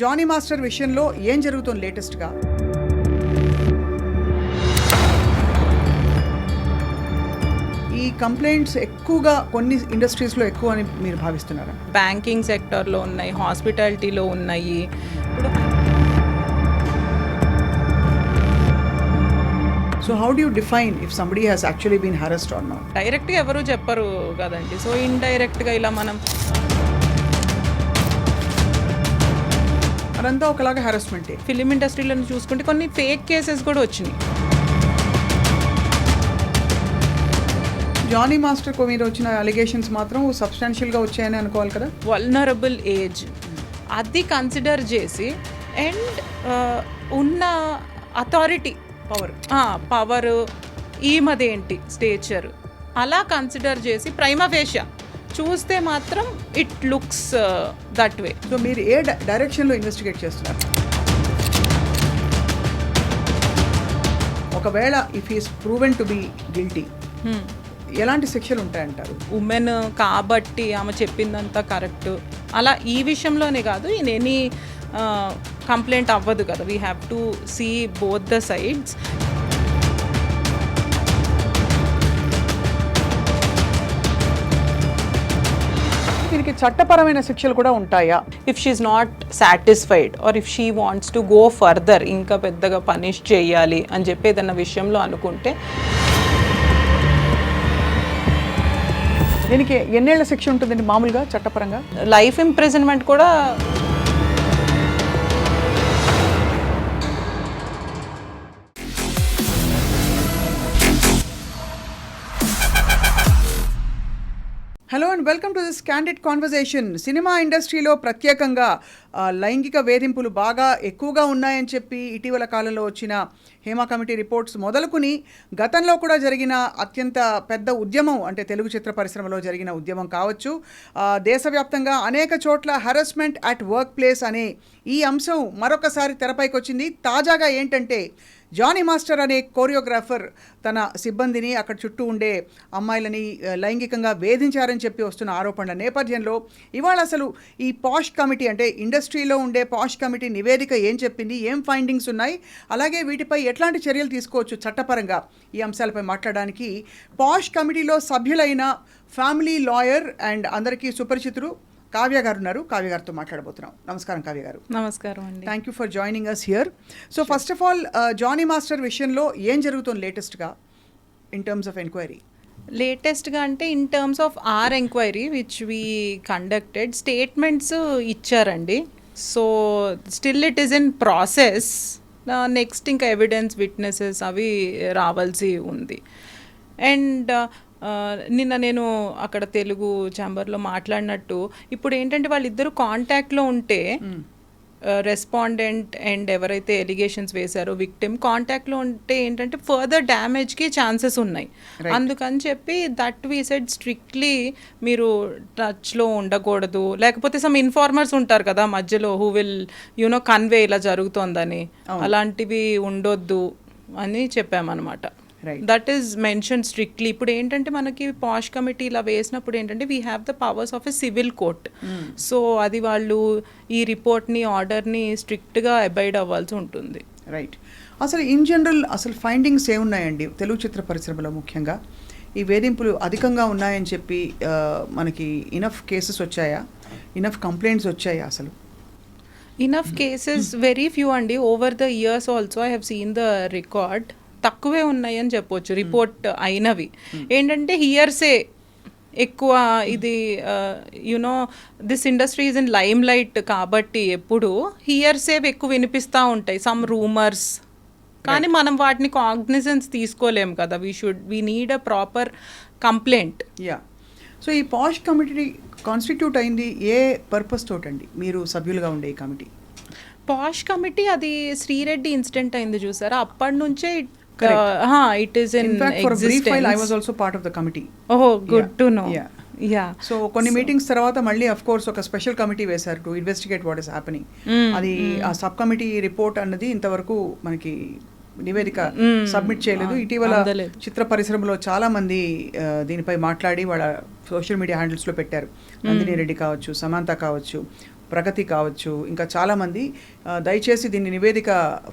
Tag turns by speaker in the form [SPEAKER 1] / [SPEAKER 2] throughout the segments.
[SPEAKER 1] Johnny master విషయంలో ఏం జరుగుతుంది లేటెస్ట్గా? ఈ కంప్లైంట్స్ ఎక్కువగా కొన్ని ఇండస్ట్రీస్లో ఎక్కువ అని మీరు భావిస్తున్నారా?
[SPEAKER 2] బ్యాంకింగ్ సెక్టర్లో ఉన్నాయి, హాస్పిటాలిటీలో ఉన్నాయి.
[SPEAKER 1] So how do you define if somebody has actually been harassed or not?
[SPEAKER 2] డైరెక్ట్గా ఎవరు చెప్పరు కదండి. సో ఇండైరెక్ట్గా ఇలా మనం
[SPEAKER 1] అదంతా ఒకలాగా హరాస్మెంటే.
[SPEAKER 2] ఫిలిం ఇండస్ట్రీలో చూసుకుంటే కొన్ని ఫేక్ కేసెస్ కూడా వచ్చినాయి.
[SPEAKER 1] జానీ మాస్టర్ మీద వచ్చిన అలిగేషన్స్ మాత్రం సబ్స్టాన్షియల్గా వచ్చాయని అనుకోవాలి కదా.
[SPEAKER 2] వల్నరబుల్ ఏజ్ అది కన్సిడర్ చేసి అండ్ ఉన్న అథారిటీ పవర్ ఈమదేంటి స్టేచర్ అలా కన్సిడర్ చేసి ప్రైమా ఫేషియా చూస్తే మాత్రం it looks that way.
[SPEAKER 1] So మీరు ఏ డైరెక్షన్లో ఇన్వెస్టిగేట్ చేస్తున్నారు? ఒకవేళ if is proven to be guilty ఎలాంటి శిక్షలు ఉంటాయంటారు?
[SPEAKER 2] ఉమెన్ కాబట్టి ఆమె చెప్పిందంతా కరెక్ట్ అలా ఈ విషయంలోనే కాదు, ఇన్ ఎనీ కంప్లైంట్ అవ్వదు కదా. We have to see both the sides.
[SPEAKER 1] దీనికి చట్టపరమైన శిక్షలు కూడా ఉంటాయా?
[SPEAKER 2] If she's not satisfied or if she wants to go further, ఇంకా పెద్దగా పనిష్ చేయాలి అని చెప్పి ఏదన్నా విషయంలో అనుకుంటే
[SPEAKER 1] దీనికి ఎన్నేళ్ల శిక్ష ఉంటుందండి మామూలుగా చట్టపరంగా?
[SPEAKER 2] లైఫ్ ఇంప్రిజన్మెంట్ కూడా.
[SPEAKER 1] Hello and welcome to this candid conversation. Cinema ఇండస్ట్రీలో ప్రత్యేకంగా లైంగిక వేధింపులు బాగా ఎక్కువగా ఉన్నాయని చెప్పి ఇటీవల కాలంలో వచ్చిన హేమా కమిటీ రిపోర్ట్స్ మొదలుకుని గతంలో కూడా జరిగిన అత్యంత పెద్ద ఉద్యమం అంటే తెలుగు చిత్ర పరిశ్రమలో జరిగిన ఉద్యమం కావచ్చు, దేశవ్యాప్తంగా అనేక చోట్ల హరాస్మెంట్ అట్ వర్క్ ప్లేస్ అనే ఈ అంశం మరొకసారి తెరపైకి వచ్చింది. తాజాగా ఏంటంటే జానీ మాస్టర్ అనే కోరియోగ్రాఫర్ తన సిబ్బందిని అక్కడ చుట్టూ ఉండే అమ్మాయిలని లైంగికంగా వేధించారని చెప్పి వస్తున్న ఆరోపణల నేపథ్యంలో ఇవాళ అసలు ఈ పాష్ కమిటీ అంటే ఇండస్ట్రీలో ఉండే పాష్ కమిటీ నివేదిక ఏం చెప్పింది, ఏం ఫైండింగ్స్ ఉన్నాయి, అలాగే వీటిపై ఎట్లాంటి చర్యలు తీసుకోవచ్చు చట్టపరంగా, ఈ అంశాలపై మాట్లాడడానికి పాష్ కమిటీలో సభ్యులైన ఫ్యామిలీ లాయర్ అండ్ అందరికీ సుపరిచితులు కావ్య గారు ఉన్నారు. కావ్య గారితో మాట్లాడబోతున్నాం. నమస్కారం కావ్య గారు.
[SPEAKER 2] నమస్కారం అండి.
[SPEAKER 1] Thank you for joining us here. So first of all Johnny master విషయంలో ఏం జరుగుతుంది లేటెస్ట్గా ఇన్ టర్మ్స్ ఆఫ్ ఎంక్వైరీ?
[SPEAKER 2] లేటెస్ట్గా అంటే in terms of our enquiry which we conducted statements ఇచ్చారండి. So still it is in process. Next ఇంకా evidence witnesses అవి రావాల్సి ఉంది. అండ్ నిన్న నేను అక్కడ తెలుగు ఛాంబర్లో మాట్లాడినట్టు ఇప్పుడు ఏంటంటే వాళ్ళిద్దరూ కాంటాక్ట్లో ఉంటే రెస్పాండెంట్ అండ్ ఎవరైతే ఎలిగేషన్స్ వేశారో విక్టిమ్ కాంటాక్ట్లో ఉంటే ఏంటంటే ఫర్దర్ డ్యామేజ్కి ఛాన్సెస్ ఉన్నాయి. అందుకని చెప్పి దట్ వీ సెడ్ స్ట్రిక్ట్లీ మీరు టచ్లో ఉండకూడదు, లేకపోతే సమ్ ఇన్ఫార్మర్స్ ఉంటారు కదా మధ్యలో హూ విల్ యునో కన్వే ఇలా జరుగుతోందని, అలాంటివి ఉండొద్దు అని చెప్పామన్నమాట. That is mention strictly. ఇప్పుడు ఏంటంటే మనకి పాష్ కమిటీ ఇలా వేసినప్పుడు ఏంటంటే we have the powers of a civil court. So అది వాళ్ళు ఈ రిపోర్ట్ని ఆర్డర్ని స్ట్రిక్ట్గా అబైడ్ అవ్వాల్సి ఉంటుంది.
[SPEAKER 1] రైట్. అసలు ఇన్ జనరల్ అసలు ఫైండింగ్స్ ఏమున్నాయండి తెలుగు చిత్ర పరిశ్రమలో? ముఖ్యంగా ఈ వేధింపులు అధికంగా ఉన్నాయని చెప్పి మనకి ఇనఫ్ కేసెస్ వచ్చాయా, ఇనఫ్ కంప్లైంట్స్ వచ్చాయా? అసలు
[SPEAKER 2] ఇనఫ్ కేసెస్ వెరీ ఫ్యూ అండి. Over the years also I have seen the record. తక్కువే ఉన్నాయని చెప్పొచ్చు రిపోర్ట్ అయినవి. ఏంటంటే హియర్సే ఎక్కువ. ఇది you know this industry is in lime light కాబట్టి ఎప్పుడు హియర్సే ఎక్కువ వినిపిస్తూ ఉంటాయి, సమ్ రూమర్స్. కానీ మనం వాటిని కాగ్నిజెన్స్ తీసుకోలేము కదా. We need a proper complaint.
[SPEAKER 1] Yeah. So ఈ పాష్ కమిటీ కాన్స్టిట్యూట్ అయింది ఏ పర్పస్ తోటండి? మీరు సభ్యులుగా ఉండే ఈ కమిటీ
[SPEAKER 2] పాష్ కమిటీ అది శ్రీరెడ్డి ఇన్సిడెంట్ అయింది చూసారా, అప్పటి నుంచే it is in
[SPEAKER 1] fact for
[SPEAKER 2] existence.
[SPEAKER 1] a brief while I was also part of the committee.
[SPEAKER 2] Oh, good to know.
[SPEAKER 1] Yeah. So కొన్ని మీటింగ్స్ తర్వాత మళ్ళీ అఫ్ కోర్స్ ఒక స్పెషల్ కమిటీ వేశారు to investigate what is happening. అది ఆ sub committee report అన్నది ఇంతవరకు మనకి నివేదిక సబ్మిట్ చేయలేదు. ఇటీవల చిత్ర పరిశ్రమలో చాలా మంది దీనిపై మాట్లాడి వాళ్ళ సోషల్ మీడియా హ్యాండిల్స్లో పెట్టారు. నందిని రెడ్డి కావచ్చు, సమంత కావచ్చు, ప్రగతి కావచ్చు, ఇంకా చాలామంది దయచేసి దీన్ని నివేదిక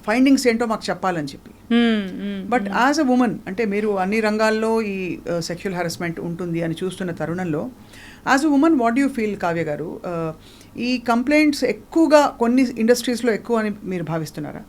[SPEAKER 1] ఫైండింగ్స్ ఏంటో మాకు చెప్పాలని చెప్పి. బట్ యాజ్ అ ఉమెన్, అంటే మీరు అన్ని రంగాల్లో ఈ సెక్షువల్ హెరాస్మెంట్ ఉంటుంది అని చూస్తున్న తరుణంలో, as a women what you feel, Kavya గారు? ఈ కంప్లైంట్స్ ఎక్కువగా కొన్ని ఇండస్ట్రీస్లో ఎక్కువ అని మీరు భావిస్తున్నారా?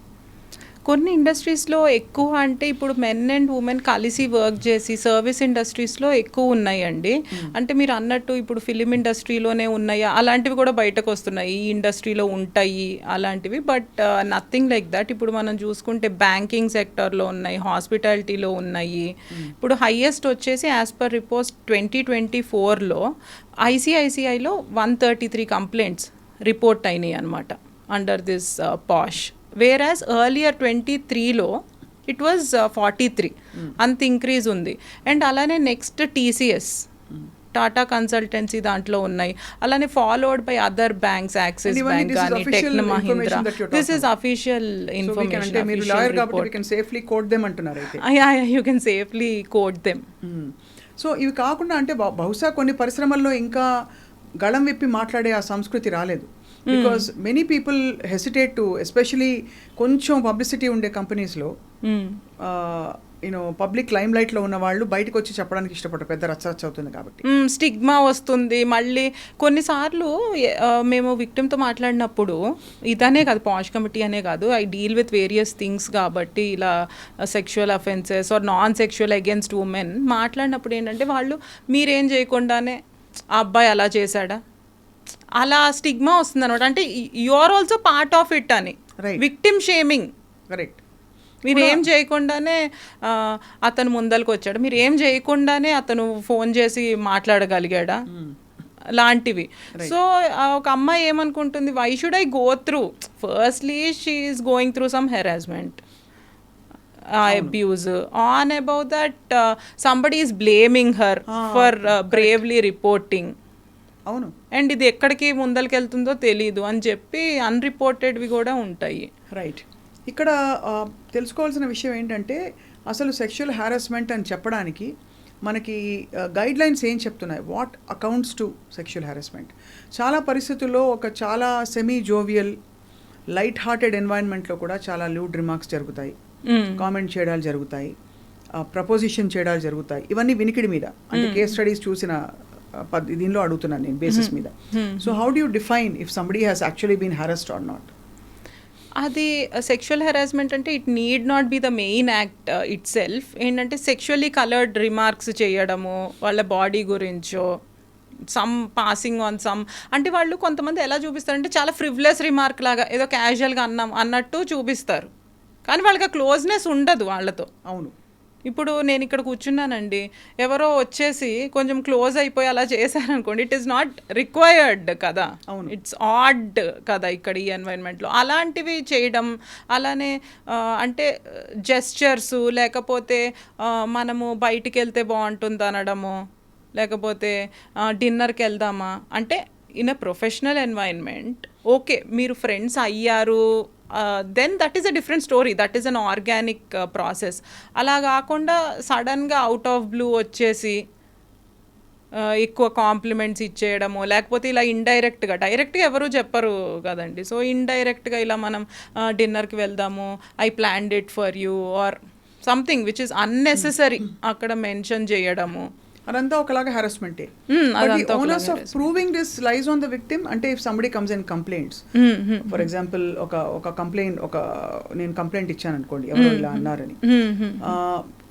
[SPEAKER 2] కొన్ని ఇండస్ట్రీస్లో ఎక్కువ అంటే ఇప్పుడు మెన్ అండ్ ఉమెన్ కలిసి వర్క్ చేసి సర్వీస్ ఇండస్ట్రీస్లో ఎక్కువ ఉన్నాయండి. అంటే మీరు అన్నట్టు ఇప్పుడు ఫిలిం ఇండస్ట్రీలోనే ఉన్నాయా, అలాంటివి కూడా బయటకు వస్తున్నాయి, ఈ ఇండస్ట్రీలో ఉంటాయి అలాంటివి. But nothing like that. ఇప్పుడు మనం చూసుకుంటే బ్యాంకింగ్ సెక్టర్లో ఉన్నాయి, హాస్పిటాలిటీలో ఉన్నాయి. ఇప్పుడు హైయెస్ట్ వచ్చేసి యాజ్ పర్ రిపోర్ట్స్ 2024లో ఐసిఐసిఐలో 133 కంప్లైంట్స్ రిపోర్ట్ అయినాయి అనమాట under this POSH. Whereas earlier 23లో ఇట్ వాజ్ 43. అంత ఇంక్రీజ్ ఉంది. అండ్ అలానే నెక్స్ట్ టీసీఎస్, టాటా కన్సల్టెన్సీ దాంట్లో ఉన్నాయి. అలానే followed by other banks, Axis bank కానీ, tech Mahindra. This is official information. You can safely quote them.
[SPEAKER 1] So ఇవి కాకుండా అంటే బహుశా కొన్ని పరిశ్రమల్లో ఇంకా గళం విప్పి మాట్లాడే ఆ సంస్కృతి రాలేదు. Because many people hesitate to, especially కొంచెం పబ్లిసిటీ ఉండే కంపెనీస్లో పబ్లిక్ లైమ్ లైట్లో ఉన్న వాళ్ళు బయటకు వచ్చి చెప్పడానికి ఇష్టపడరు, పెద్ద రచ్చ అవుతుంది కాబట్టి.
[SPEAKER 2] స్టిగ్మా వస్తుంది. మళ్ళీ కొన్నిసార్లు మేము విక్టిమ్తో మాట్లాడినప్పుడు, ఇదనే కాదు, పాష్ కమిటీ అనే కాదు, I deal with various things కాబట్టి, ఇలా sexual offences or non sexual against women మాట్లాడినప్పుడు ఏంటంటే వాళ్ళు మీరేం చేయకుండానే ఆ అబ్బాయి అలా చేశాడా, అలా స్టిగ్మా వస్తుంది అనమాట. అంటే you are also part of it అని, విక్టిమ్ షేమింగ్.
[SPEAKER 1] కరెక్ట్.
[SPEAKER 2] మీరు ఏం చేయకుండానే అతను ముందరికి వచ్చాడు, మీరు ఏం చేయకుండానే అతను ఫోన్ చేసి మాట్లాడగలిగాడా లాంటివి. సో ఒక అమ్మాయి ఏమనుకుంటుంది, why should I go through, firstly she is going through some harassment, abuse, on about that somebody is blaming her for bravely reporting.
[SPEAKER 1] అవును.
[SPEAKER 2] అండ్ ఇది ఎక్కడికి ముందరికి వెళ్తుందో తెలీదు అని చెప్పి అన్రిపోర్టెడ్వి కూడా ఉంటాయి.
[SPEAKER 1] రైట్. ఇక్కడ తెలుసుకోవాల్సిన విషయం ఏంటంటే, అసలు సెక్షువల్ హారాస్మెంట్ అని చెప్పడానికి మనకి గైడ్ లైన్స్ ఏం చెప్తున్నాయి, what accounts to sexual harassment. చాలా పరిస్థితుల్లో ఒక చాలా సెమీ జోవియల్ లైట్ హార్టెడ్ ఎన్వైరన్మెంట్లో కూడా చాలా లూడ్ రిమార్క్స్ జరుగుతాయి, కామెంట్ చేయడాలు జరుగుతాయి, ప్రపోజిషన్ చేయడాలు జరుగుతాయి. ఇవన్నీ వినికిడి మీద, అంటే కేస్ స్టడీస్ చూసిన దీనిలో అడుగుతున్నాను నేను బేసిస్ మీద. So how do you define if somebody has actually been harassed or not?
[SPEAKER 2] అది సెక్షువల్ హెరాస్మెంట్ అంటే it need not be the main act itself. ఏంటంటే సెక్షువల్లీ కలర్డ్ రిమార్క్స్ చేయడము, వాళ్ళ బాడీ గురించో, సమ్ పాసింగ్ ఆన్ సమ్, అంటే వాళ్ళు కొంతమంది ఎలా చూపిస్తారంటే చాలా ఫ్రివ్లెస్ రిమార్క్ లాగా ఏదో క్యాజువల్గా అన్నట్టు చూపిస్తారు, కానీ వాళ్ళకి ఆ క్లోజ్నెస్ ఉండదు వాళ్ళతో.
[SPEAKER 1] అవును.
[SPEAKER 2] ఇప్పుడు నేను ఇక్కడ కూర్చున్నానండి, ఎవరో వచ్చేసి కొంచెం క్లోజ్ అయిపోయి అలా చేశారనుకోండి, ఇట్ ఈస్ నాట్ రిక్వైర్డ్ కదా, ఇట్స్ ఆడ్ కదా ఇక్కడ ఈ ఎన్వైరన్మెంట్లో. అలాంటివి చేయడం, అలానే అంటే జెస్చర్స్, లేకపోతే మనము బయటికి వెళ్తే బాగుంటుంది అనడము, లేకపోతే డిన్నర్కి వెళ్దామా అంటే in a professional environment okay, మీరు ఫ్రెండ్స్ అయ్యారు, then that is a different story, that is an organic process. అలా కాకుండా సడన్గా అవుట్ ఆఫ్ బ్లూ వచ్చేసి ఎక్కువ కాంప్లిమెంట్స్ ఇచ్చేయడము, లేకపోతే ఇలా ఇండైరెక్ట్గా, డైరెక్ట్గా ఎవరు చెప్పరు కదండి, సో ఇండైరెక్ట్గా ఇలా మనం డిన్నర్కి వెళ్దాము, I planned it for you or something which is unnecessary అక్కడ మెన్షన్ చేయడము,
[SPEAKER 1] అదంతా ఒకలాగా హెరాస్మెంటే. Onus of proving this lies on the victim. అంటే if somebody comes and complaints, for example ఒక కంప్లైంట్, నేను కంప్లైంట్ ఇచ్చాను అనుకోండి, ఎవరో ఇలా అన్నారని,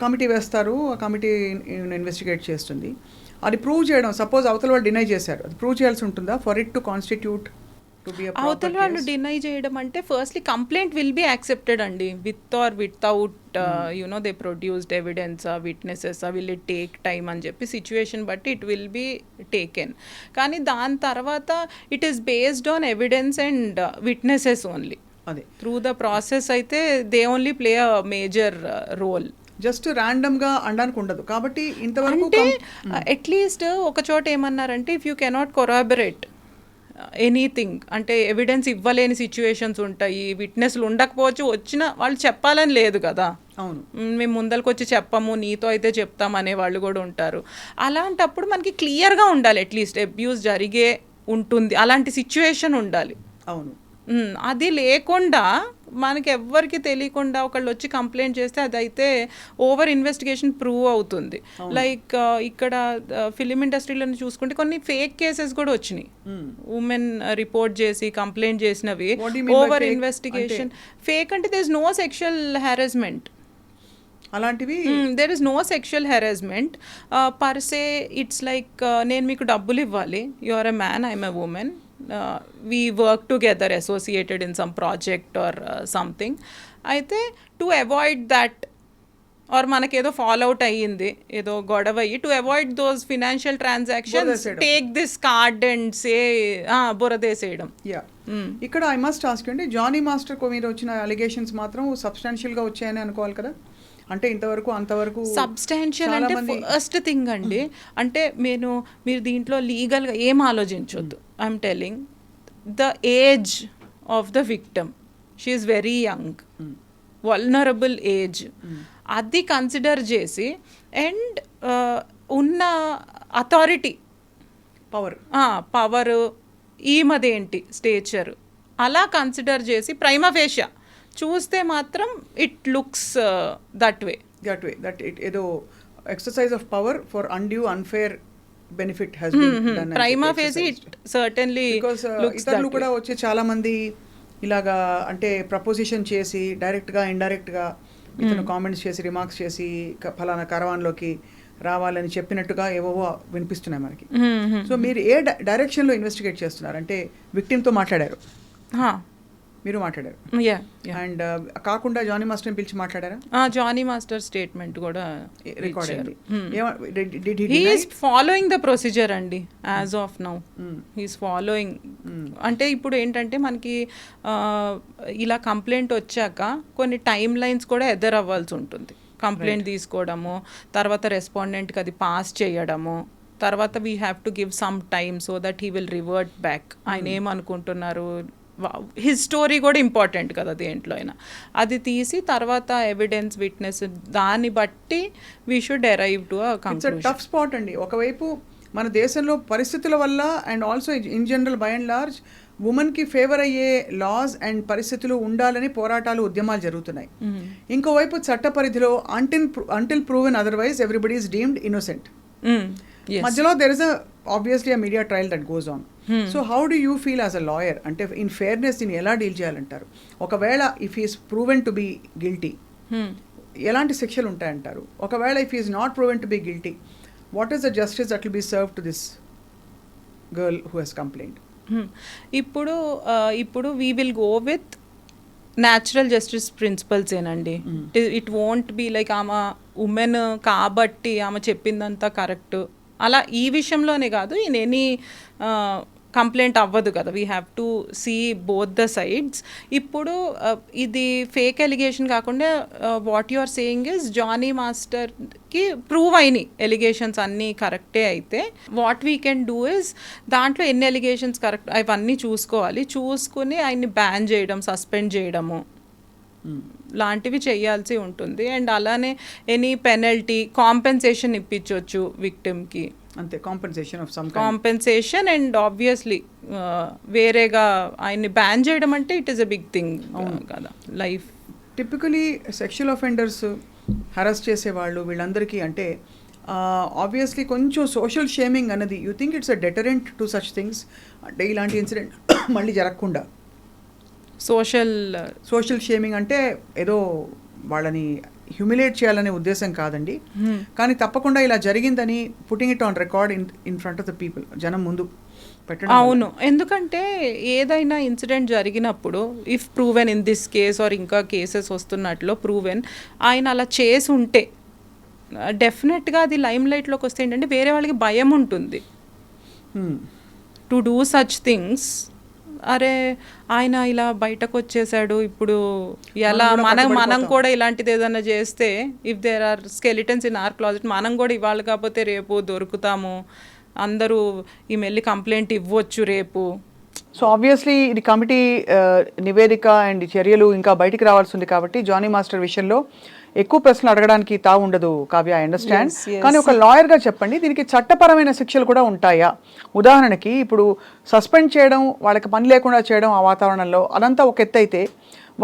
[SPEAKER 1] కమిటీ వేస్తారు, ఆ కమిటీ ఇన్వెస్టిగేట్ చేస్తుంది, అది ప్రూవ్ చేయడం, సపోజ్ అవతల వాళ్ళు డినై చేశారు, అది ప్రూవ్ చేయాల్సి ఉంటుందా ఫర్ ఇట్ టు కాన్స్టిట్యూట్?
[SPEAKER 2] అవతల వాళ్ళు డినై చేయడం అంటే firstly complaint will be accepted అండి, with or without you know they produced evidence, witnesses, will it take time అని చెప్పి సిచ్యువేషన్ బట్టి ఇట్ విల్ బి టేకెన్. కానీ దాని తర్వాత it is based on evidence and witnesses only.
[SPEAKER 1] అదే
[SPEAKER 2] త్రూ ద ప్రాసెస్ అయితే they only play a major role.
[SPEAKER 1] Just ర్యాండమ్గా అనడానికి ఉండదు కాబట్టి ఇంతవరకు.
[SPEAKER 2] అంటే అట్లీస్ట్ ఒక చోట ఏమన్నారంటే, if you cannot corroborate anything, అంటే ఎవిడెన్స్ ఇవ్వలేని సిచ్యువేషన్స్ ఉంటాయి, విట్నెస్లు ఉండకపోవచ్చు, వచ్చిన వాళ్ళు చెప్పాలని లేదు కదా,
[SPEAKER 1] అవును,
[SPEAKER 2] మేము ముందరికి వచ్చి చెప్పము, నీతో అయితే చెప్తాం అనే వాళ్ళు కూడా ఉంటారు. అలాంటప్పుడు మనకి క్లియర్గా ఉండాలి, అట్లీస్ట్ అబ్యూస్ జరిగే ఉంటుంది, అలాంటి సిచ్యువేషన్ ఉండాలి.
[SPEAKER 1] అవును.
[SPEAKER 2] అది లేకుండా మనకి ఎవ్వరికి తెలియకుండా ఒకళ్ళు వచ్చి కంప్లైంట్ చేస్తే అదైతే ఓవర్ ఇన్వెస్టిగేషన్ ప్రూవ్ అవుతుంది. లైక్ ఇక్కడ ఫిలిం ఇండస్ట్రీలో చూసుకుంటే కొన్ని ఫేక్ కేసెస్ కూడా వచ్చినాయి, ఉమెన్ రిపోర్ట్ చేసి కంప్లైంట్ చేసినవి. ఓవర్ ఇన్వెస్టిగేషన్ ఫేక్ అంటే there is no sexual harassment,
[SPEAKER 1] అలాంటివి
[SPEAKER 2] there is no sexual harassment per se. It's like నేను మీకు డబ్బులు ఇవ్వాలి, you are a man, I'm a woman, we work together associated in some project or something. అయితే to avoid that or మనకేదో fall out అయ్యింది, ఏదో గొడవ అయ్యి, to avoid those financial transactions take this card and say బురదేసేయడం.
[SPEAKER 1] Yeah, ఇక్కడ I must ask అండి, Jani master మీద వచ్చిన అలిగేషన్స్ మాత్రం సబ్స్టాన్షియల్గా వచ్చాయని అనుకోవాలి కదా? అంటే ఇంతవరకు అంతవరకు
[SPEAKER 2] సబ్స్టాన్షియల్ అంటే ఫస్ట్ థింగ్ అండి. అంటే మీరు దీంట్లో లీగల్గా ఏం ఆలోచించొద్దు. I'm telling the age of the victim, she is very young, vulnerable age, అది కన్సిడర్ చేసి అండ్ ఉన్న అథారిటీ పవర్ ఈమదేంటి స్టేచర్ అలా కన్సిడర్ చేసి ప్రైమా ఫేషియా చూస్తే మాత్రం it looks that way
[SPEAKER 1] that it ఏదో exercise of power for undue unfair benefit has been done.
[SPEAKER 2] Prima facie it certainly looks
[SPEAKER 1] ఇతరులు కూడా వచ్చి చాలా మంది ఇలాగా అంటే ప్రపోజిషన్ చేసి డైరెక్ట్గా ఇండైరెక్ట్గా ఇతను కామెంట్స్ చేసి రిమార్క్స్ చేసి ఫలానా కరవాన్లోకి రావాలని చెప్పినట్టుగా ఏవో వినిపిస్తున్నాయి మనకి. సో మీరు ఏ డైరెక్షన్లో ఇన్వెస్టిగేట్ చేస్తున్నారు? అంటే విక్టిమ్తో మాట్లాడారు, మీరు మాట్లాడారు, అండ్ కాకుండా జానీ మాస్టర్ పిలిచి మాట్లాడారా?
[SPEAKER 2] జానీ మాస్టర్ స్టేట్మెంట్ కూడా
[SPEAKER 1] రికార్డ్ అయింది.
[SPEAKER 2] He is following the procedure అండి as of now, he's following. అంటే ఇప్పుడు ఏంటంటే మనకి ఇలా కంప్లైంట్ వచ్చాక కొన్ని టైమ్ లైన్స్ కూడా ఎదురవ్వాల్సి ఉంటుంది. కంప్లైంట్ తీసుకోవడము, తర్వాత రెస్పాండెంట్కి అది పాస్ చేయడము, తర్వాత we have to give some time so that he will revert back. ఆయన ఏమనుకుంటున్నారు, హిస్ స్టోరీ కూడా ఇంపార్టెంట్ కదా దేంట్లో అయినా. అది తీసి తర్వాత ఎవిడెన్స్, విట్నెస్, దాన్ని బట్టి we should arrive to a conclusion.
[SPEAKER 1] Tough spot అండి. ఒకవైపు మన దేశంలో పరిస్థితుల వల్ల and also in general by and large ఉమెన్కి ఫేవర్ అయ్యే లాస్ అండ్ పరిస్థితులు ఉండాలని పోరాటాలు, ఉద్యమాలు జరుగుతున్నాయి. ఇంకోవైపు చట్ట పరిధిలో until proven otherwise everybody is deemed innocent. మధ్యలో there is obviously a media trial that goes on. So how do you feel as a lawyer? అంటే ఇన్ ఫేర్నెస్ దీన్ని ఎలా డీల్ చేయాలంటారు? ఒకవేళ if is proven to be guilty ఎలాంటి శిక్షలు ఉంటాయంటారు? ఒకవేళ if is not proven to be guilty, what is the justice that will be serve to this girl who has complaint?
[SPEAKER 2] ఇప్పుడు we will go with natural justice principles ఏనండి. It won't be like ఆమె woman కాబట్టి ఆమె చెప్పిందంతా correct అలా. ఈ విషయంలోనే కాదు, ఇన్ ఎనీ కంప్లైంట్ అవ్వదు కదా, we have to see both the sides. ఇప్పుడు ఇది ఫేక్ ఎలిగేషన్ కాకుండా what you are saying is Johnny మాస్టర్కి ప్రూవ్ అయినాయి ఎలిగేషన్స్ అన్నీ కరెక్టే అయితే what we can do is దాంట్లో ఎన్ని ఎలిగేషన్స్ కరెక్ట్ అవన్నీ చూసుకుని ఆయన్ని బ్యాన్ చేయడం, సస్పెండ్ చేయడము లాంటివి చేయాల్సి ఉంటుంది. అండ్ అలానే ఎనీ పెనల్టీ, కాంపెన్సేషన్ ఇప్పించవచ్చు విక్టిమ్కి,
[SPEAKER 1] అంతే, compensation of some
[SPEAKER 2] compensation. And obviously వేరేగా ఆయన్ని బ్యాన్ చేయడం అంటే it is a big thing కదా life.
[SPEAKER 1] Typically sexual offenders harass చేసేవాళ్ళు వీళ్ళందరికీ అంటే ఆబ్వియస్లీ కొంచెం సోషల్ షేమింగ్ అన్నది, you think it's a deterrent to such things? అంటే ఇలాంటి ఇన్సిడెంట్ మళ్ళీ జరగకుండా సోషల్ షేమింగ్ అంటే ఏదో వాళ్ళని హ్యూమిలేట్ చేయాలనే ఉద్దేశం కాదండి, కానీ తప్పకుండా ఇలా జరిగిందని putting it on record in front of the people, జనం ముందు పెట్టడం.
[SPEAKER 2] అవును, ఎందుకంటే ఏదైనా ఇన్సిడెంట్ జరిగినప్పుడు if proven in this case or ఇంకా కేసెస్ వస్తున్నట్లు ప్రూవెన్ ఆయన అలా చేసి ఉంటే డెఫినెట్గా అది లైమ్ లైట్లోకి వస్తే ఏంటంటే వేరే వాళ్ళకి భయం ఉంటుంది టు డూ సచ్ థింగ్స్. అరే ఆయన ఇలా బయటకు వచ్చేసాడు, ఇప్పుడు ఎలా మనం కూడా ఇలాంటిది ఏదైనా చేస్తే if there are skeletons in our closet మనం కూడా ఇవాళ కాకపోతే రేపు దొరుకుతాము, అందరూ ఈ మెల్లి కంప్లైంట్ ఇవ్వచ్చు రేపు.
[SPEAKER 1] సో ఆబ్వియస్లీ ఇది కమిటీ నివేదిక అండ్ చర్యలు ఇంకా బయటికి రావాల్సి ఉంది కాబట్టి జానీ మాస్టర్ విషయంలో ఎక్కువ ప్రశ్నలు అడగడానికి తావు ఉండదు Kavya, I understand.
[SPEAKER 2] Yes, yes.
[SPEAKER 1] కానీ ఒక లాయర్గా చెప్పండి, దీనికి చట్టపరమైన శిక్షలు కూడా ఉంటాయా? ఉదాహరణకి ఇప్పుడు సస్పెండ్ చేయడం, వాళ్ళకి పని లేకుండా చేయడం ఆ వాతావరణంలో, అదంతా ఒక ఎత్తు అయితే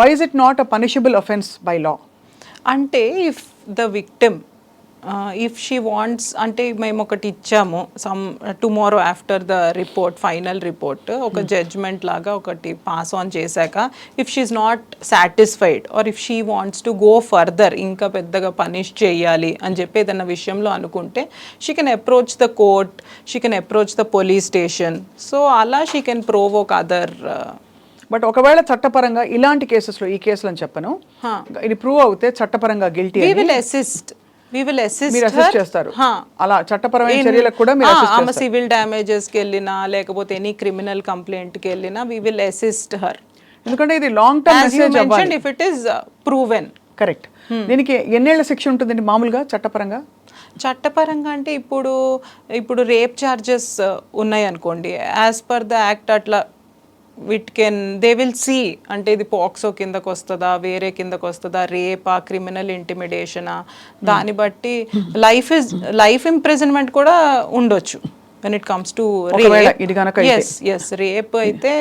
[SPEAKER 1] why is it not a punishable offence by law?
[SPEAKER 2] అంటే if the victim if she wants, అంటే మేము ఒకటి ఇచ్చాము tomorrow after the report, final report ఒక జడ్జ్మెంట్ లాగా ఒకటి పాస్ ఆన్ చేశాక, if she's not satisfied or if she wants to go further, ఇంకా పెద్దగా పనిష్ చేయాలి అని చెప్పి ఏదన్నా విషయంలో అనుకుంటే, she can approach the court, she can approach the police station. So అలా she can Provogue other.
[SPEAKER 1] But ఒకవేళ చట్టపరంగా ఇలాంటి కేసెస్లో, ఈ కేసులు అని చెప్పను, ఇది ప్రూవ్ అవుతే చట్టపరంగా గిల్టీ,
[SPEAKER 2] we will assist
[SPEAKER 1] మీరు
[SPEAKER 2] her.
[SPEAKER 1] అసిస్ట్ చేస్తారు. అలా చట్టపరమైన చర్యలకు కూడా మీరు assist
[SPEAKER 2] ఆమె
[SPEAKER 1] చేస్తారు.
[SPEAKER 2] సివిల్ డ్యామేజెస్కి వెళ్ళినా లేకపోతే ఎనీ క్రిమినల్ కంప్లైంట్కి వెళ్ళినా we will assist her
[SPEAKER 1] ఎందుకంటే ఇది long term
[SPEAKER 2] as you
[SPEAKER 1] message
[SPEAKER 2] mentioned
[SPEAKER 1] అవ్వాలి.
[SPEAKER 2] if it is proven.
[SPEAKER 1] Correct. దీనికి ఎన్నేళ్ల శిక్ష ఉంటుందండి మామూలుగా చట్టపరంగా?
[SPEAKER 2] చట్టపరంగా అంటే ఇప్పుడు రేప్ ఛార్జెస్ ఉన్నాయి అనుకోండి, యాజ్ పర్ ద యాక్ట్ అట్లా దే విల్ సీ, అంటే ఇది పాక్సో కిందకు వస్తుందా, వేరే కిందకు వస్తుందా, రేపా, క్రిమినల్ ఇంటిమిడేషనా, దాన్ని బట్టి లైఫ్ ఇంప్రిజన్మెంట్ కూడా ఉండొచ్చు when it comes to rape. Yes, rape అయితే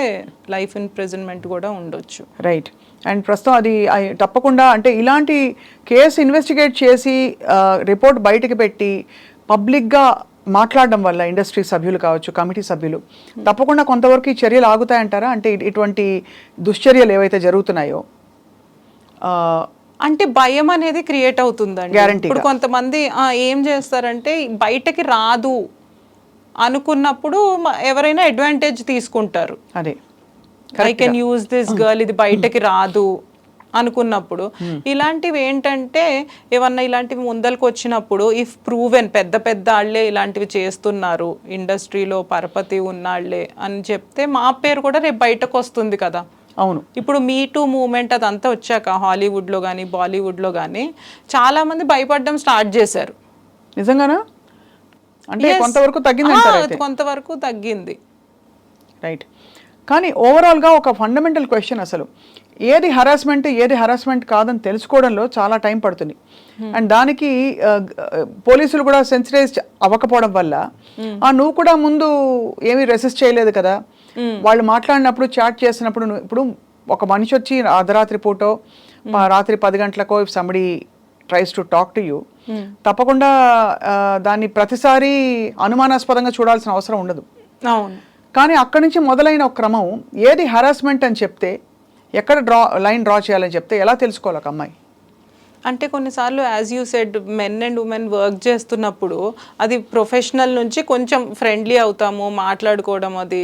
[SPEAKER 2] లైఫ్ ఇంప్రిజన్మెంట్ కూడా ఉండొచ్చు.
[SPEAKER 1] రైట్. అండ్ ప్రస్తుతం అది తప్పకుండా, అంటే ఇలాంటి కేసు ఇన్వెస్టిగేట్ చేసి రిపోర్ట్ బయటకు పెట్టి పబ్లిక్గా మాట్లాడడం వల్ల ఇండస్ట్రీ సభ్యులు కావచ్చు, కమిటీ సభ్యులు, తప్పకుండా కొంతవరకు ఈ చర్యలు ఆగుతాయంటారా? అంటే ఇటువంటి దుశ్చర్యలు ఏవైతే జరుగుతున్నాయో
[SPEAKER 2] అంటే భయం అనేది క్రియేట్ అవుతుందండి.
[SPEAKER 1] Guarantee
[SPEAKER 2] ఇప్పుడు కొంతమంది ఏం చేస్తారంటే బయటకి రాదు అనుకున్నప్పుడు ఎవరైనా అడ్వాంటేజ్ తీసుకుంటారు.
[SPEAKER 1] అదే
[SPEAKER 2] I can use this girl, ఇది బయటకి రాదు అనుకున్నప్పుడు ఇలాంటివి ఏంటంటే ఏమన్నా ఇలాంటివి ముందలకు వచ్చినప్పుడు ఇఫ్ ప్రూవెన్ పెద్ద వాళ్ళే ఇలాంటివి చేస్తున్నారు, ఇండస్ట్రీలో పరపతి ఉన్నాళ్లే అని చెప్తే మా పేరు కూడా రేపు బయటకు వస్తుంది కదా.
[SPEAKER 1] అవును.
[SPEAKER 2] ఇప్పుడు మీ టూ మూమెంట్ అదంతా వచ్చాక హాలీవుడ్లో కానీ బాలీవుడ్లో కానీ చాలామంది భయపడడం స్టార్ట్ చేశారు.
[SPEAKER 1] నిజంగానా? అంటే కొంతవరకు తగ్గింది,
[SPEAKER 2] కొంతవరకు తగ్గింది.
[SPEAKER 1] రైట్. కానీ ఓవరాల్గా ఒక ఫండమెంటల్ క్వశ్చన్, అసలు ఏది హరాస్మెంట్ కాదని తెలుసుకోవడంలో చాలా టైం పడుతుంది. అండ్ దానికి పోలీసులు కూడా సెన్సిటైజ్ అవ్వకపోవడం వల్ల నువ్వు కూడా ముందు ఏమీ రెసిస్ట్ చేయలేదు కదా, వాళ్ళు మాట్లాడినప్పుడు చాట్ చేసినప్పుడు ఇప్పుడు ఒక మనిషి వచ్చి అర్ధరాత్రి పూటో రాత్రి 10 గంటలకో if somebody tries to talk to you, తప్పకుండా దాన్ని ప్రతిసారి అనుమానాస్పదంగా చూడాల్సిన అవసరం ఉండదు.
[SPEAKER 2] అవును.
[SPEAKER 1] కానీ అక్కడి నుంచి మొదలైన ఒక క్రమం, ఏది హరాస్మెంట్ అని చెప్తే, ఎక్కడ లైన్ డ్రా చేయాలని చెప్తే ఎలా తెలుసుకోవాలి ఒక అమ్మాయి?
[SPEAKER 2] అంటే కొన్నిసార్లు as you said men and women work చేస్తున్నప్పుడు అది ప్రొఫెషనల్ నుంచి కొంచెం ఫ్రెండ్లీ అవుతాము, మాట్లాడుకోవడం అది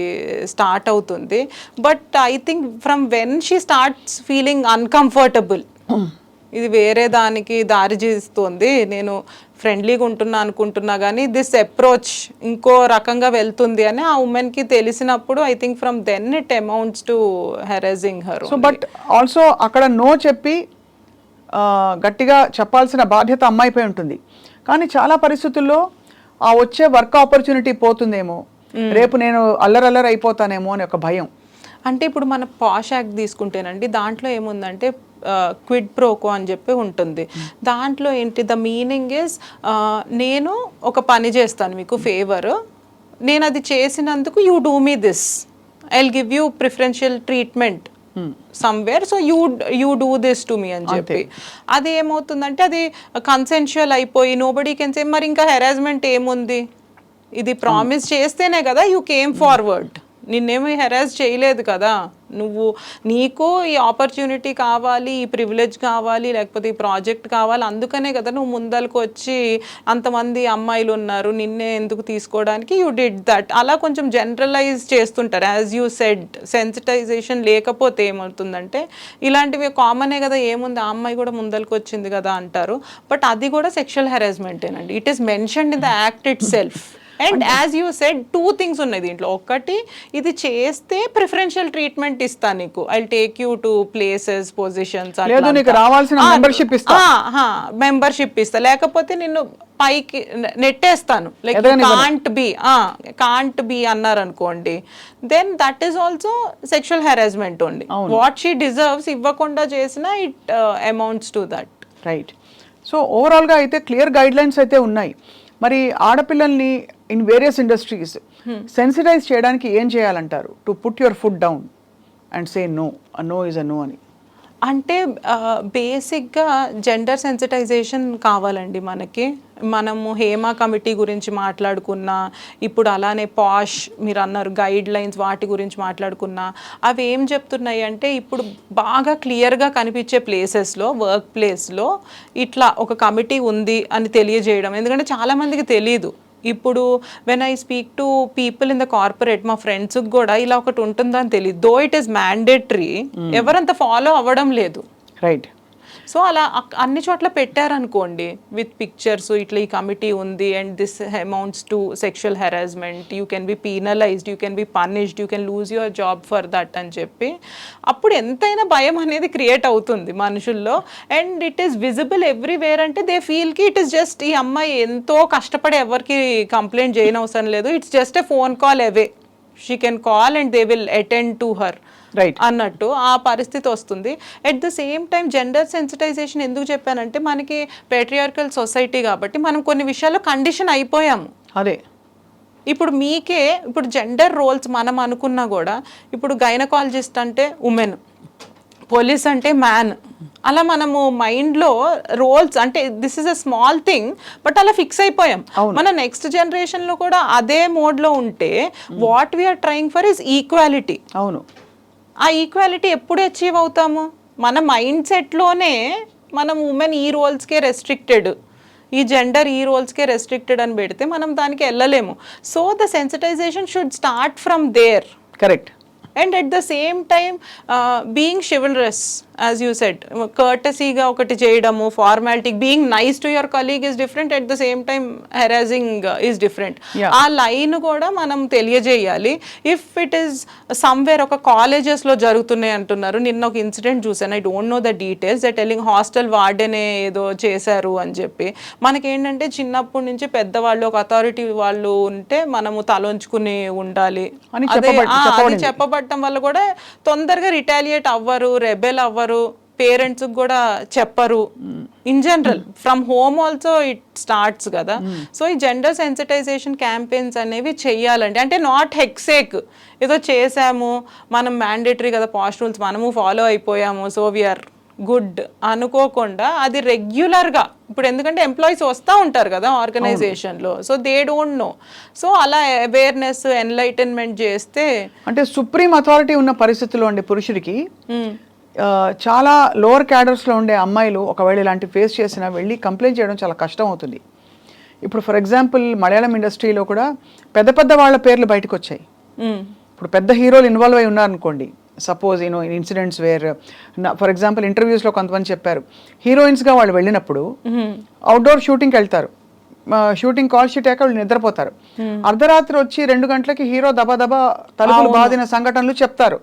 [SPEAKER 2] స్టార్ట్ అవుతుంది. But I think from when she starts feeling uncomfortable, ఇది వేరే దానికి దారి చేస్తుంది, నేను ఫ్రెండ్లీగా ఉంటున్నా అనుకుంటున్నా కానీ దిస్ అప్రోచ్ ఇంకో రకంగా వెళ్తుంది అని ఆ ఉమెన్కి తెలిసినప్పుడు I think from then it amounts to harassing her.
[SPEAKER 1] So but also అక్కడ నో చెప్పి గట్టిగా చెప్పాల్సిన బాధ్యత అమ్మాయిపై ఉంటుంది. కానీ చాలా పరిస్థితుల్లో ఆ వచ్చే వర్క్ ఆపర్చునిటీ పోతుందేమో, రేపు నేను అల్లరల్లరి అయిపోతానేమో అని ఒక భయం.
[SPEAKER 2] అంటే ఇప్పుడు మన పాష్ యాక్ట్ తీసుకుంటేనండి, దాంట్లో ఏముందంటే క్విడ్ ప్రోకో అని చెప్పి ఉంటుంది. దాంట్లో ఏంటి, ద మీనింగ్ ఇస్ నేను ఒక పని చేస్తాను మీకు ఫేవర్, నేను అది చేసినందుకు you do me this, I will give you preferential treatment somewhere, so you do this to me అని చెప్పి. అది ఏమవుతుందంటే అది కన్సెన్షువల్ అయిపోయి నోబడీ కెన్ సే మరి ఇంకా హెరాస్మెంట్ ఏముంది, ఇది ప్రామిస్ చేస్తేనే కదా యూ కేమ్ ఫార్వర్డ్, నిన్నేమీ హెరాస్ చేయలేదు కదా, నీకు ఈ ఆపర్చునిటీ కావాలి, ఈ ప్రివిలేజ్ కావాలి, లేకపోతే ఈ ప్రాజెక్ట్ కావాలి, అందుకనే కదా నువ్వు ముందరకు వచ్చి అంతమంది అమ్మాయిలు ఉన్నారు నిన్నే ఎందుకు తీసుకోవడానికి యూ డిడ్ దట్. అలా కొంచెం జనరలైజ్ చేస్తుంటారు. యాజ్ యూ సెడ్ సెన్సిటైజేషన్ లేకపోతే ఏమవుతుందంటే ఇలాంటివి కామనే కదా, ఏముంది ఆ అమ్మాయి కూడా ముందరకు వచ్చింది కదా అంటారు. బట్ అది కూడా సెక్షువల్ హెరాస్మెంటేనండి. It is mentioned in the act itself. And as you said 2 things ఉన్నాయి దీంట్లో. ఒకటి, ఇది చేస్తే ప్రిఫరెన్షియల్ ట్రీట్మెంట్ ఇస్తా నీకు, I take you to places, positions, membership ఇస్తా, లేకపోతే నిన్ను పైకి నెట్టేస్తాను, లైక్ కాంట్ బి అన్నారు అనుకోండి, then that is also sexual harassment only. What she deserves ఇవ్వకుండా చేసినా it amounts to that.
[SPEAKER 1] Right. So ఓవరాల్గా అయితే క్లియర్ గైడ్ లైన్స్ అయితే ఉన్నాయి. మరి ఆడపిల్లల్ని ఇన్ వేరియస్ ఇండస్ట్రీస్ సెన్సిటైజ్ చేయడానికి ఏం చేయాలంటారు? To put your foot down and say no, no is a no అని.
[SPEAKER 2] అంటే బేసిక్గా జెండర్ సెన్సిటైజేషన్ కావాలండి మనకి. మనము హేమా కమిటీ గురించి మాట్లాడుకున్నా, ఇప్పుడు అలానే పాష్ మీరు అన్నారు గైడ్ లైన్స్ వాటి గురించి మాట్లాడుకున్నా, అవి ఏం చెప్తున్నాయి అంటే ఇప్పుడు బాగా క్లియర్గా కనిపించే ప్లేసెస్లో, వర్క్ ప్లేస్లో ఇట్లా ఒక కమిటీ ఉంది అని తెలియజేయడం. ఎందుకంటే చాలామందికి తెలియదు. ఇప్పుడు when I speak to people in the corporate, మా ఫ్రెండ్స్కి కూడా ఇలా ఒకటి ఉంటుందని తెలియదు. దో ఇట్ ఈస్ మ్యాండేటరీ, ఎవరంత ఫాలో అవ్వడం లేదు.
[SPEAKER 1] రైట్.
[SPEAKER 2] సో అలా అన్ని చోట్ల పెట్టారనుకోండి విత్ పిక్చర్స్, ఇట్లా ఈ కమిటీ ఉంది and this amounts to sexual harassment, you can be penalised, you can be punished, you can lose your job for that అని చెప్పి అప్పుడు ఎంతైనా భయం అనేది క్రియేట్ అవుతుంది మనుషుల్లో. And it is visible everywhere. అంటే దే ఫీల్కి ఇట్ ఈస్ జస్ట్ ఈ అమ్మాయి ఎంతో కష్టపడి ఎవరికి కంప్లైంట్ చేయనవసరం లేదు, it's just a phone call away, she can call and they will attend to her అన్నట్టు ఆ పరిస్థితి వస్తుంది. At the same time gender sensitisation ఎందుకు చెప్పానంటే మనకి పేట్రియార్కల్ సొసైటీ కాబట్టి మనం కొన్ని విషయాల్లో కండిషన్ అయిపోయాము.
[SPEAKER 1] అదే
[SPEAKER 2] ఇప్పుడు మీకే ఇప్పుడు జెండర్ రోల్స్ మనం అనుకున్నా కూడా ఇప్పుడు గైనకాలజిస్ట్ అంటే ఉమెన్, పోలీస్ అంటే మ్యాన్, అలా మనము మైండ్లో రోల్స్ అంటే this is a small thing but అలా ఫిక్స్ అయిపోయాం. మన నెక్స్ట్ జనరేషన్లో కూడా అదే మోడ్లో ఉంటే what we are trying for is equality.
[SPEAKER 1] అవును.
[SPEAKER 2] ఆ ఈక్వాలిటీ ఎప్పుడు అచీవ్ అవుతాము? మన మైండ్ సెట్లోనే మనం ఉమెన్ ఈ రోల్స్కే రెస్ట్రిక్టెడ్, ఈ జెండర్ ఈ రోల్స్కే రెస్ట్రిక్టెడ్ అని పెడితే మనం దానికి వెళ్ళలేము. So the sensitization should start from there.
[SPEAKER 1] Correct.
[SPEAKER 2] And at the same time being chivalrous, as you said, కర్టసీగా ఒకటి చేయడము, formality, being nice to your colleague is different, at the same time harassing is different. ఆ line కూడా మనం తెలియజేయాలి. If it is somewhere ఒక కాలేజెస్లో జరుగుతున్నాయి అంటున్నారు. నిన్న ఒక ఇన్సిడెంట్ చూసాను, I don't know the details, that telling hostel వార్డెనే ఏదో చేశారు అని చెప్పి. మనకేంటంటే చిన్నప్పటి నుంచి పెద్దవాళ్ళు ఒక అథారిటీ వాళ్ళు ఉంటే మనము తలొంచుకుని ఉండాలి అని చెప్పబడటం వల్ల కూడా తొందరగా రిటాలియేట్ అవ్వరు, రెబెల్ అవ్వరు, పేరెంట్స్ కూడా చెప్పరు. In general from home also it starts కదా. సో ఈ జెండర్ సెన్సిటైజేషన్ క్యాంపెయిన్స్ అనేవి చెయ్యాలండి. అంటే నాట్ హెక్సేక్ ఏదో చేసాము మనం మ్యాండేటరీ కదా పాస్ట్ రూల్స్ మనము ఫాలో అయిపోయాము సో వీఆర్ గుడ్ అనుకోకుండా అది రెగ్యులర్గా, ఇప్పుడు ఎందుకంటే ఎంప్లాయీస్ వస్తూ ఉంటారు కదా ఆర్గనైజేషన్లో, so they don't know. So అలా అవేర్నెస్ ఎన్లైటన్మెంట్ చేస్తే,
[SPEAKER 1] అంటే సుప్రీం అథారిటీ ఉన్న పరిస్థితుల్లో అండి పురుషుడికి చాలా లోవర్ క్యాడర్స్లో ఉండే అమ్మాయిలు ఒకవేళ ఇలాంటి ఫేస్ చేసినా వెళ్ళి కంప్లైంట్ చేయడం చాలా కష్టం అవుతుంది. ఇప్పుడు ఫర్ ఎగ్జాంపుల్ మలయాళం ఇండస్ట్రీలో కూడా పెద్ద పెద్ద వాళ్ళ పేర్లు బయటకు వచ్చాయి. ఇప్పుడు పెద్ద హీరోలు ఇన్వాల్వ్ అయి ఉన్నారనుకోండి, suppose in incidents where for example ఇంటర్వ్యూస్లో కొంతమంది చెప్పారు హీరోయిన్స్గా వాళ్ళు వెళ్ళినప్పుడు అవుట్డోర్ షూటింగ్కి వెళ్తారు, షూటింగ్ కాల్ షీట్ అయ్యాక వాళ్ళు నిద్రపోతారు, అర్ధరాత్రి వచ్చి 2 గంటలకి హీరో దబా తలుపులు బాదిన సంఘటనలు చెప్తారు.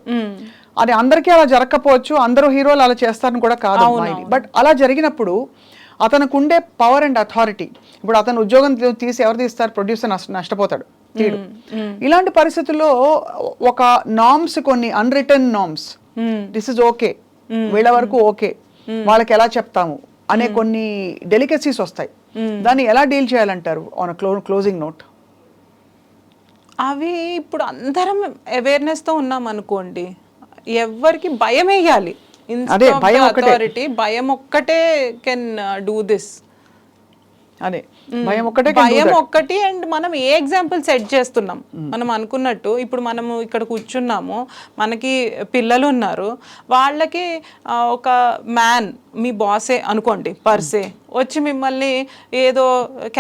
[SPEAKER 1] అది అందరికీ అలా జరగకపోవచ్చు, అందరూ హీరోలు అలా చేస్తారని కూడా కాదు, బట్ అలా జరిగినప్పుడు అతనికి ఉండే పవర్ అండ్ అథారిటీ, ఇప్పుడు అతను ఉద్యోగం తీసి ఎవరు తీస్తారు? ప్రొడ్యూసర్ నష్టపోతాడు, తీడు. ఇలాంటి పరిస్థితుల్లో ఒక నామ్స్, కొన్ని unwritten norms, this is okay, వీళ్ళ వరకు ఓకే, వాళ్ళకి ఎలా చెప్తాము అనే కొన్ని డెలికేసీస్ వస్తాయి. దాన్ని ఎలా డీల్ చేయాలంటారు ఆన్ క్లోజింగ్ నోట్?
[SPEAKER 2] అవి ఇప్పుడు అందరం అవేర్నెస్తో ఉన్నాం అనుకోండి, ఎవరికి భయం వేయాలి. అథారిటీ భయం ఒక్కటే కెన్ డూ దిస్.
[SPEAKER 1] అదే భయం
[SPEAKER 2] ఒక్కటి. అండ్ మనం ఏ ఎగ్జాంపుల్ సెట్ చేస్తున్నాం? మనం అనుకున్నట్టు ఇప్పుడు మనము ఇక్కడ కూర్చున్నాము, మనకి పిల్లలు ఉన్నారు, వాళ్ళకి ఒక మ్యాన్ మీ బాసే అనుకోండి పర్సే వచ్చి మిమ్మల్ని ఏదో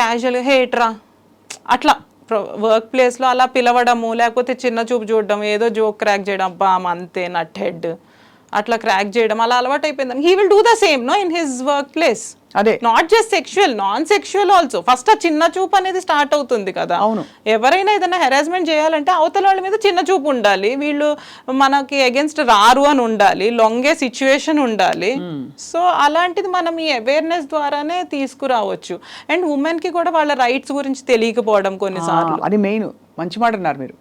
[SPEAKER 2] క్యాజువల్ హేట్రా అట్లా వర్క్ ప్లేస్లో అలా పిలవడము, లేకపోతే చిన్న చూపు చూడడం, ఏదో జోక్ క్రాక్ చేయడం, అబ్బా అంతే నట్ హెడ్ అట్లా క్రాక్ చేయడం అలా అలవాటు అయిపోయింది. He will do the same no in his work place.
[SPEAKER 1] అదే
[SPEAKER 2] not just sexual, non sexual also. First ఆ చిన్న చూపు అనేది స్టార్ట్ అవుతుంది కదా.
[SPEAKER 1] అవును.
[SPEAKER 2] ఎవరైనా ఏదైనా హెరాస్మెంట్ చేయాలంటే అవతల వాళ్ళ మీద చిన్న చూపు ఉండాలి, వీళ్ళు మనకి అగేన్స్ట్ రారు అని ఉండాలి, లొంగే సిచ్యువేషన్ ఉండాలి. సో అలాంటిది మనం ఈ అవేర్నెస్ ద్వారానే తీసుకురావచ్చు. అండ్ ఉమెన్ కి కూడా వాళ్ళ రైట్స్ గురించి తెలియకపోవడం కొన్నిసార్లు,
[SPEAKER 1] అది మెయిన్. మంచి మాట అన్నారు మీరు.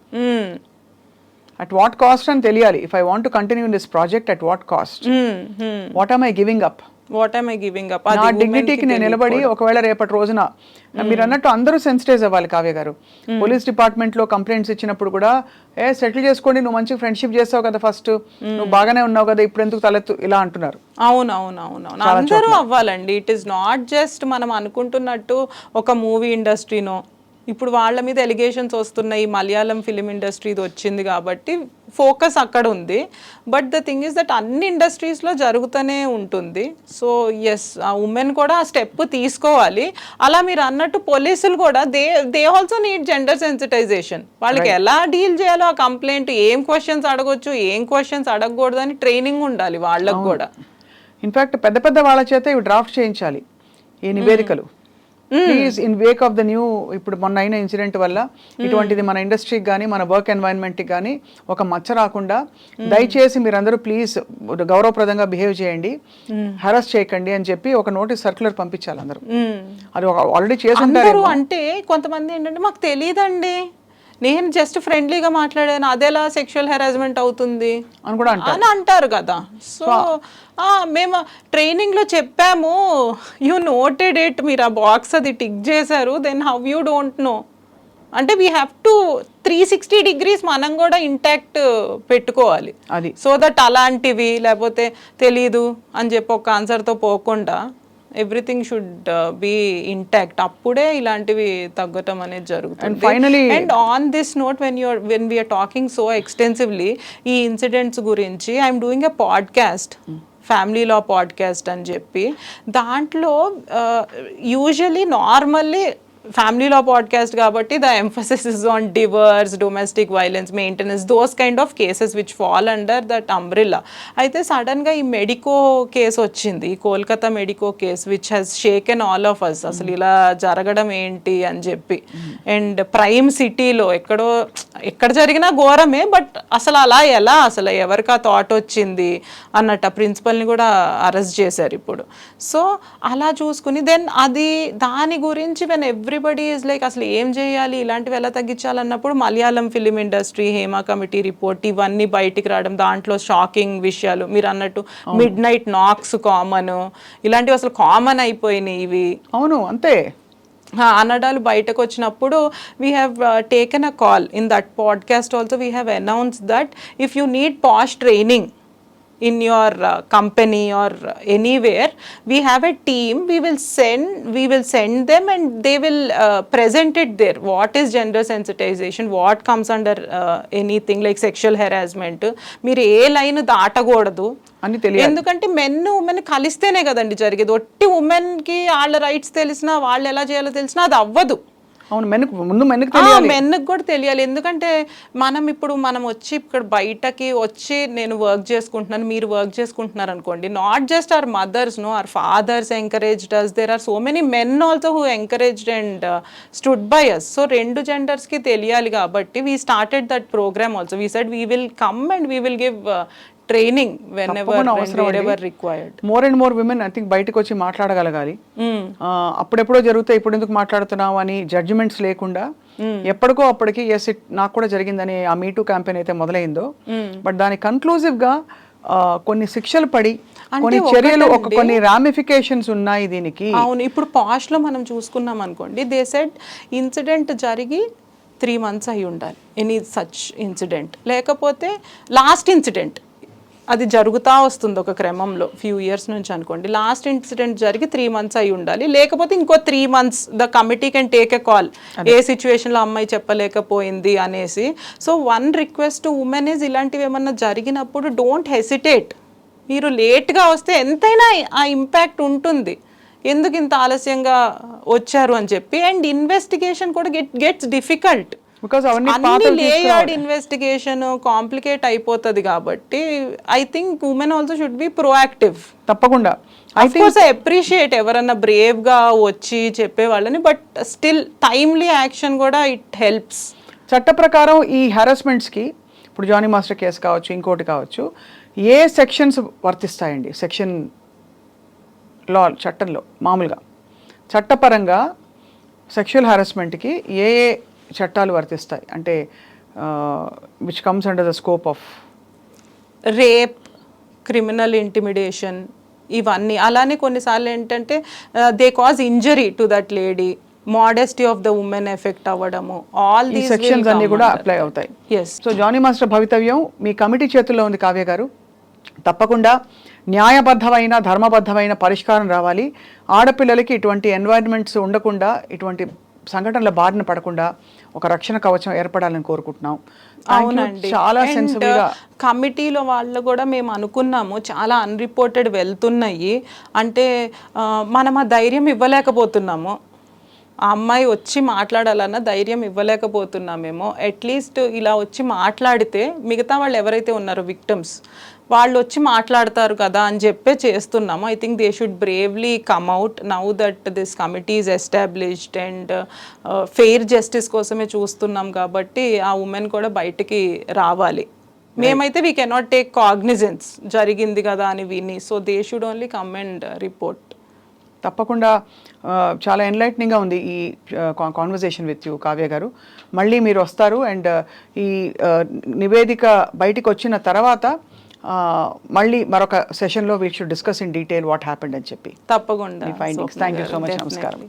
[SPEAKER 1] At what cost అని తెలియాలి. If I want to continue in this project, at what cost? What am I giving up?
[SPEAKER 2] What I'm I giving up?
[SPEAKER 1] నా డిగ్నిటీకి నేను నిలబడి ఒకవేళ రేపటి రోజున మీరు అన్నట్టు అందరూ సెన్సిటైజ్ అవ్వాలి. కావ్య గారు, పోలీస్ డిపార్ట్మెంట్ లో కంప్లైంట్స్ ఇచ్చినప్పుడు కూడా సెటిల్ చేసుకోండి, నువ్వు మంచి ఫ్రెండ్షిప్ చేస్తావు కదా, ఫస్ట్ నువ్వు బాగానే ఉన్నావు కదా, ఇప్పుడు ఎందుకు తలెత్తు ఇలా అంటున్నారు.
[SPEAKER 2] అవునవునవునవును, అందరూ అవ్వాలండి. ఇట్ ఈస్ నాట్ జస్ట్ మనం అనుకుంటున్నట్టు ఒక మూవీ ఇండస్ట్రీనో. ఇప్పుడు వాళ్ళ మీద ఎలిగేషన్స్ వస్తున్నాయి, మలయాళం ఫిలిం ఇండస్ట్రీది వచ్చింది కాబట్టి ఫోకస్ అక్కడ ఉంది. But the thing is that అన్ని ఇండస్ట్రీస్లో జరుగుతూనే ఉంటుంది. సో ఎస్, ఆ ఉమెన్ కూడా ఆ స్టెప్ తీసుకోవాలి. అలా మీరు అన్నట్టు పోలీసులు కూడా they also need gender sensitisation. వాళ్ళకి ఎలా డీల్ చేయాలో ఆ కంప్లైంట్, ఏం క్వశ్చన్స్ అడగొచ్చు, ఏం క్వశ్చన్స్ అడగకూడదు అని ట్రైనింగ్ ఉండాలి వాళ్ళకు కూడా.
[SPEAKER 1] ఇన్ఫాక్ట్ పెద్ద పెద్ద వాళ్ళ చేత ఇవి డ్రాఫ్ట్ చేయించాలి ఈ నివేదికలు. Please, in Wake of the new, ఇప్పుడు మొన్న అయిన ఇన్సిడెంట్ వల్ల ఇటువంటిది మన ఇండస్ట్రీకి కానీ మన వర్క్ ఎన్వైరన్మెంట్కి కానీ ఒక మచ్చ రాకుండా దయచేసి మీరందరూ ప్లీజ్ గౌరవప్రదంగా బిహేవ్ చేయండి, హెరాస్ చేయకండి అని చెప్పి ఒక నోటీస్ సర్క్యులర్ పంపించాలి అందరూ. అది ఆల్రెడీ చేసి ఉంటారు.
[SPEAKER 2] అంటే కొంతమంది ఏంటంటే మాకు తెలియదండి, నేను జస్ట్ ఫ్రెండ్లీగా మాట్లాడాను, అదేలా సెక్షువల్ హెరాస్మెంట్ అవుతుంది
[SPEAKER 1] అని కూడా
[SPEAKER 2] అంటారు కదా. సో మేము ట్రైనింగ్లో చెప్పాము, యూ నోటెడ్ ఇట్, మీరు ఆ బాక్స్ అది టిక్ చేశారు, then how you don't know అంటే వీ హ్యావ్ టు 360 degrees మనం కూడా ఇంటాక్ట్ పెట్టుకోవాలి.
[SPEAKER 1] అది
[SPEAKER 2] సో దట్ అలాంటివి లేకపోతే తెలీదు అని చెప్పి ఒక ఆన్సర్తో పోకుండా ఎవ్రీథింగ్ షుడ్ బి ఇంటాక్ట్. అప్పుడే ఇలాంటివి తగ్గటం అనేది జరుగుతుంది. And on this note, when we are talking so extensively ఈ ఇన్సిడెంట్స్ గురించి, I'm doing a podcast, family law podcast అని చెప్పి. దాంట్లో usually normally family law podcast కాబట్టి the emphasis is on divorce, domestic violence, maintenance, those kind of cases which fall under that umbrella. అయితే సడన్గా ఈ medico case వచ్చింది, ఈ Kolkata medico case, which has shaken all of us. అసలు ఇలా జరగడం ఏంటి అని చెప్పి. అండ్ ప్రైమ్ సిటీలో ఎక్కడ జరిగినా ఘోరమే, బట్ అసలు అలా ఎలా, అసలు ఎవరికి ఆ థాట్ వచ్చింది అన్నట్టు ఆ ప్రిన్సిపల్ని కూడా అరెస్ట్ చేశారు ఇప్పుడు. సో అలా చూసుకుని దెన్ అది దాని గురించి వెన్ ఎవ్రీబడి ఈజ్ లైక్ అసలు ఏం చేయాలి, ఇలాంటివి ఎలా తగ్గించాలన్నప్పుడు Malayalam film industry, Hema committee report, ఇవన్నీ బయటికి రావడం, దాంట్లో షాకింగ్ విషయాలు. మీరు అన్నట్టు మిడ్ నైట్ నాక్స్ కామన్, ఇలాంటివి అసలు కామన్ అయిపోయినాయి ఇవి.
[SPEAKER 1] అవును, అంతే
[SPEAKER 2] అనడాలు బయటకు వచ్చినప్పుడు we have taken a call in that podcast also. We have announce that if you need posh training in your company or anywhere, we have a team, we will send them and they will present it there. What is gender sensitization, what comes under anything like sexual harassment, మీరు ఏ line దాటకూడదు
[SPEAKER 1] అని తెలియాలి.
[SPEAKER 2] ఎందుకంటే men women కలిస్తేనే కదండి జరిగేది. ఒట్టి ఉమెన్కి వాళ్ళ రైట్స్ తెలిసినా, వాళ్ళు ఎలా చేయాలో తెలిసినా అది అవ్వదు.
[SPEAKER 1] అవును, మెన్కి
[SPEAKER 2] కూడా తెలియాలి. ఎందుకంటే మనం వచ్చి ఇక్కడ బయటకి వచ్చి నేను వర్క్ చేసుకుంటున్నాను, మీరు వర్క్ చేసుకుంటున్నారు అనుకోండి, not just our mothers, no, our fathers encouraged us, there are so many men also who encouraged and stood by us. So రెండు జెండర్స్కి తెలియాలి కాబట్టి we started that program also. We said we will come and we will give training
[SPEAKER 1] more and more women I think బయటకు వచ్చి మాట్లాడగలగాలి. అప్పుడెప్పుడో జరుగుతాయి, ఇప్పుడు ఎందుకు మాట్లాడుతున్నావు అని జడ్జిమెంట్స్ లేకుండా ఎప్పటికో అప్పటికి ఎస్ ఇట్ నాకు కూడా జరిగిందని ఆ మీటూ క్యాంపెయిన్ అయితే మొదలైందో, బట్ దాని కన్క్లూజివ్ గా కొన్ని శిక్షలు పడి కొన్ని చర్యలు, కొన్ని రామిఫికేషన్స్ ఉన్నాయి దీనికి.
[SPEAKER 2] అవును, ఇప్పుడు పాస్ట్ లో మనం చూసుకున్నాం అనుకోండి, దే సెడ్ ఇన్సిడెంట్ జరిగి 3 months అయి ఉండాలి, ఎనీ సచ్ ఇన్సిడెంట్, లేకపోతే లాస్ట్ ఇన్సిడెంట్ అది జరుగుతూ వస్తుంది ఒక క్రమంలో ఫ్యూ ఇయర్స్ నుంచి అనుకోండి, లాస్ట్ ఇన్సిడెంట్ జరిగి 3 months అయి ఉండాలి, లేకపోతే ఇంకో 3 months the committee can take a call, ఏ సిచ్యువేషన్లో అమ్మాయి చెప్పలేకపోయింది అనేసి. So one request to women is, ఇలాంటివి ఏమన్నా జరిగినప్పుడు డోంట్ హెసిటేట్. మీరు లేట్గా వస్తే ఎంతైనా ఆ ఇంపాక్ట్ ఉంటుంది, ఎందుకు ఇంత ఆలస్యంగా వచ్చారు అని చెప్పి. అండ్ ఇన్వెస్టిగేషన్ కూడా గెట్స్ డిఫికల్ట్, అన్ని లేయర్డ్ ఇన్వెస్టిగేషన్ కాంప్లికేట్ అయిపోతుంది. కాబట్టి I think women also should be proactive.
[SPEAKER 1] తప్పకుండా
[SPEAKER 2] ఐ అప్రిషియేట్ ఎవరన్నా బ్రేవ్ గా వచ్చి చెప్పే వాళ్ళని, బట్ స్టిల్ టైమ్లీ యాక్షన్ కూడా ఇట్ హెల్ప్స్.
[SPEAKER 1] చట్ట ప్రకారం ఈ హెరాస్మెంట్స్ కి ఇప్పుడు జానీ మాస్టర్ కేసు కావచ్చు, ఇంకోటి కావచ్చు, ఏ సెక్షన్స్ వర్తిస్తాయండి? సెక్షన్ లా, చట్టంలో మామూలుగా చట్టపరంగా సెక్షువల్ హెరాస్మెంట్కి ఏ ఏ చట్టాలు వర్తిస్తాయి అంటే which comes under the scope of?
[SPEAKER 2] Rape, criminal intimidation, ఇవన్నీ. అలానే కొన్నిసార్లు ఏంటంటే they cause injury to that lady, modesty of the women effect అవ్వడము, ఆల్
[SPEAKER 1] ఈ
[SPEAKER 2] దీస్
[SPEAKER 1] సెక్షన్స్ అన్ని కూడా అప్లై అవుతాయి.
[SPEAKER 2] ఎస్.
[SPEAKER 1] సో జానీ మాస్టర్ భవితవ్యం మీ కమిటీ చేతుల్లో ఉంది కావ్య గారు. తప్పకుండా న్యాయబద్ధమైన ధర్మబద్ధమైన పరిష్కారం రావాలి. ఆడపిల్లలకి ఇటువంటి ఎన్వైరన్మెంట్స్ ఉండకుండా, ఇటువంటి సంఘటనల బారిన పడకుండా ఒక రక్షణ కవచం ఏర్పడాలని కోరుకుంటున్నాం.
[SPEAKER 2] అవునండి.
[SPEAKER 1] చాలా సెన్సిబుల్ గా
[SPEAKER 2] కమిటీలో వాళ్ళు కూడా మేము అనుకున్నాము, చాలా అన్రిపోర్టెడ్ వెళ్తున్నాయి అంటే మనం ఆ ధైర్యం ఇవ్వలేకపోతున్నాము. ఆ అమ్మాయి వచ్చి మాట్లాడాలన్న ధైర్యం ఇవ్వలేకపోతున్నామేమో. అట్లీస్ట్ ఇలా వచ్చి మాట్లాడితే మిగతా వాళ్ళు ఎవరైతే ఉన్నారో విక్టిమ్స్, వాళ్ళు వచ్చి మాట్లాడతారు కదా అని చెప్పే చేస్తున్నాము. I think they should bravely come out now that this committee is established and fair justice కోసమే చూస్తున్నాం కాబట్టి ఆ ఉమెన్ కూడా బయటికి రావాలి. మేమైతే వీ కెనాట్ టేక్ కాగ్నిజెన్స్ జరిగింది కదా అని విని. So they should only come and report.
[SPEAKER 1] తప్పకుండా చాలా ఎన్లైట్నింగ్గా ఉంది ఈ కాన్వర్జేషన్ విత్ యూ కావ్య గారు. మళ్ళీ మీరు వస్తారు అండ్ ఈ నివేదిక బయటికి వచ్చిన తర్వాత మళ్ళీ మరొక సెషన్లో we should discuss in detail what happened అని చెప్పి.
[SPEAKER 2] తప్పకుండా.
[SPEAKER 1] Findings. Thank you so much. నమస్కారం.